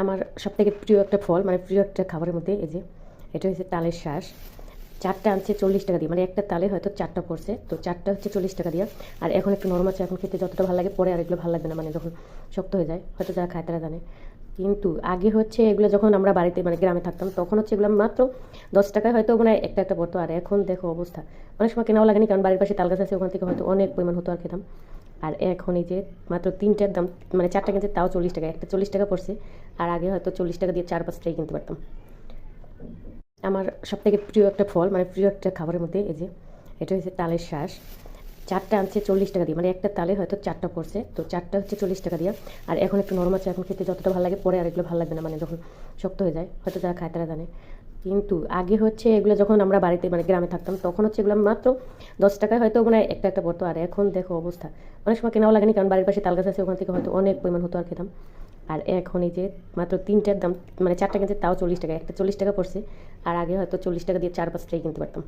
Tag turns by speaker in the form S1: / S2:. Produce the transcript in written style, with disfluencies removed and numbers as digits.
S1: আমার সবথেকে প্রিয় একটা ফল, মানে প্রিয় একটা খাবারের মধ্যে এই যে এটা হচ্ছে তালের শ্বাস। 4টা আনছে 40 টাকা দিয়ে, মানে একটা তালে হয়তো 4টা পড়ছে, তো 4টা হচ্ছে 40 টাকা দিয়ে। আর এখন একটু নরম আছে, এখন খেতে যতটা ভালো লাগে, পরে আর এগুলো ভালো লাগবে না, মানে যখন শক্ত হয়ে যায়, হয়তো যারা খায় তারা জানে। কিন্তু আগে হচ্ছে এগুলো যখন আমরা বাড়িতে মানে গ্রামে থাকতাম, তখন হচ্ছে এগুলো মাত্র 10 টাকায় হয়তো মানে একটা একটা পড়তো। আর এখন দেখো অবস্থা, অনেক সময় কেনাও লাগেনি, কারণ বাড়ির পাশে তাল গাছ আছে, ওখান থেকে হয়তো অনেক পরিমাণ হতো আর খেতাম। আর এখন এই যে মাত্র 3টার দাম, মানে 4টা কিনছে তাও 40 টাকা, একটা 40 টাকা পড়ছে। আর আগে হয়তো 40 টাকা দিয়ে 4-5টাই কিনতে পারতাম। আমার সবথেকে প্রিয় একটা ফল, মানে প্রিয় একটা খাবারের মধ্যে এই যে এটা হচ্ছে তালের শ্বাস। 4টা আনছে 40 টাকা দিয়ে, মানে একটা তালে হয়তো 4টা পড়ছে, তো 4টা হচ্ছে 40 টাকা দিয়ে। আর এখন একটু নরম আছে, এখন খেতে যতটা ভালো লাগে, পরে আর এগুলো ভালো লাগবে না, মানে যখন শক্ত হয়ে যায়, হয়তো যারা খায় তারা জানে। কিন্তু আগে হচ্ছে এগুলো যখন আমরা বাড়িতে মানে গ্রামে থাকতাম, তখন হচ্ছে এগুলো মাত্র 10 টাকায় হয়তো মানে একটা একটা পড়তো। আর এখন দেখো অবস্থা, অনেক সময় কেনাও লাগেনি, কারণ বাড়ির পাশে তাল গাছ আছে, ওখান থেকে হয়তো অনেক পরিমাণ হতো আর খেতাম। আর এখন এই যে মাত্র 3টার দাম, মানে 4টা কিনছে তাও 40 টাকা, একটা 40 টাকা পড়ছে। আর আগে হয়তো 40 টাকা দিয়ে 4-5টাই কিনতে পারতাম।